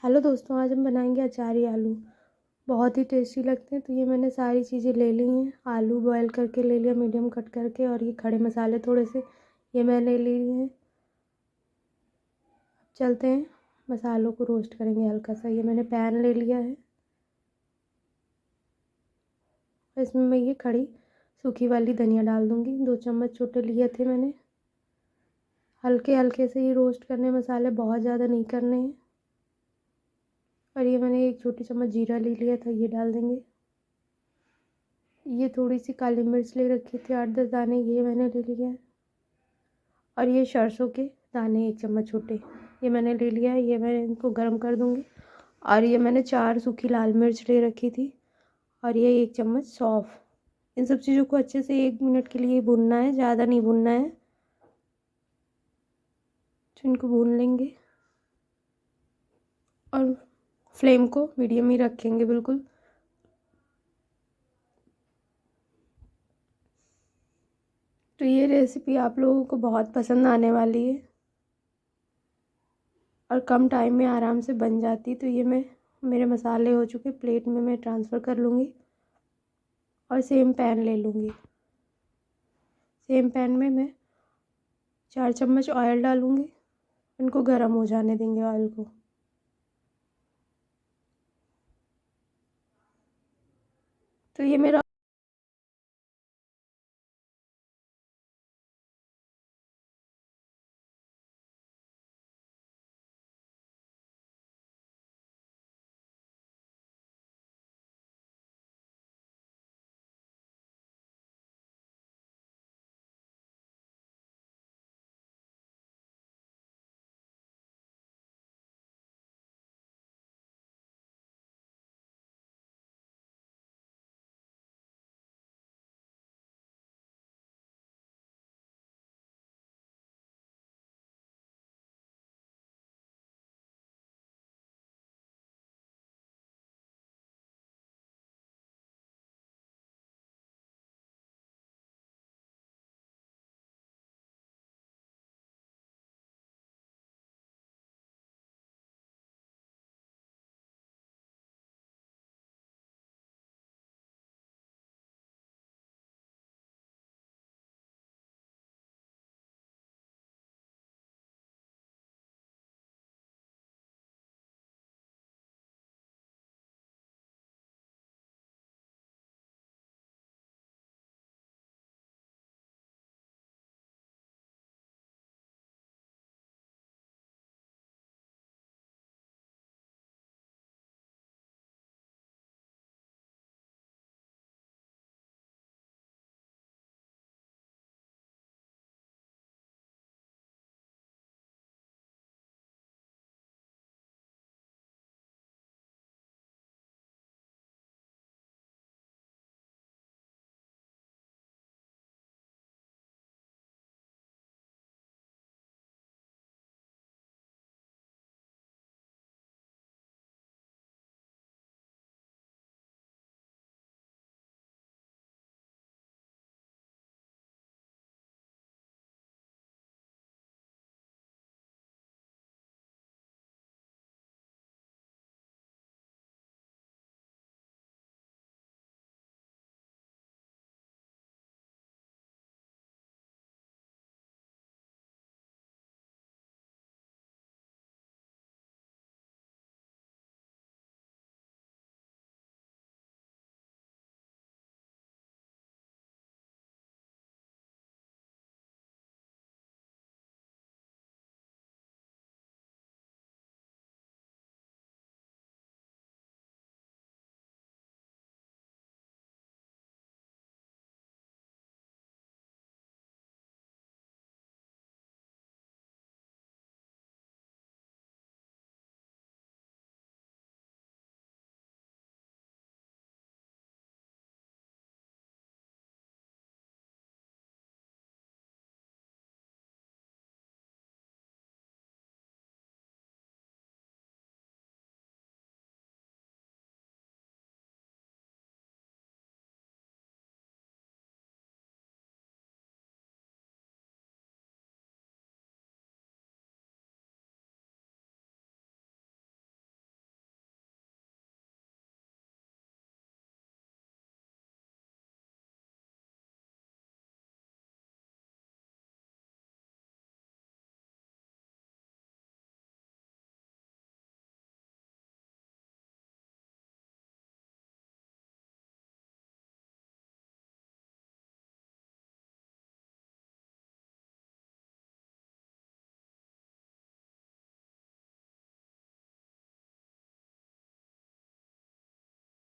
Hello दोस्तों, आज हम बनाएंगे अचारी आलू। बहुत ही टेस्टी लगते हैं। तो ये मैंने सारी चीज़ें ले ली हैं। आलू बॉयल करके ले लिया, मीडियम कट करके, और ये खड़े मसाले थोड़े से ये मैंने ले लिए हैं। अब चलते हैं, मसालों को रोस्ट करेंगे हल्का सा। ये मैंने पैन ले लिया है, इसमें मैं ये खड़ी सूखी वाली धनिया डाल दूँगी। 2 चम्मच छोटे लिए थे मैंने। हल्के हल्के से ये रोस्ट करने मसाले, बहुत ज़्यादा नहीं करने हैं। और ये मैंने 1 छोटी चम्मच जीरा ले लिया था, ये डाल देंगे। ये थोड़ी सी काली मिर्च ले रखी थी, 8-10 दाने, ये मैंने ले लिया है। और ये सरसों के दाने 1 चम्मच छोटे, ये मैंने ले लिया है। ये मैं इनको गर्म कर दूँगी। और ये मैंने 4 सूखी लाल मिर्च ले रखी थी, और ये 1 चम्मच सौंफ। इन सब चीज़ों को अच्छे से 1 मिनट के लिए भूनना है, ज़्यादा नहीं भूनना है। तो इनको भून लेंगे और फ्लेम को मीडियम ही रखेंगे बिल्कुल। तो ये रेसिपी आप लोगों को बहुत पसंद आने वाली है और कम टाइम में आराम से बन जाती। तो ये मेरे मसाले हो चुके, प्लेट में मैं ट्रांसफ़र कर लूँगी और सेम पैन ले लूँगी। सेम पैन में मैं 4 चम्मच ऑयल डालूँगी। इनको गर्म हो जाने देंगे ऑयल को। तो ये मेरा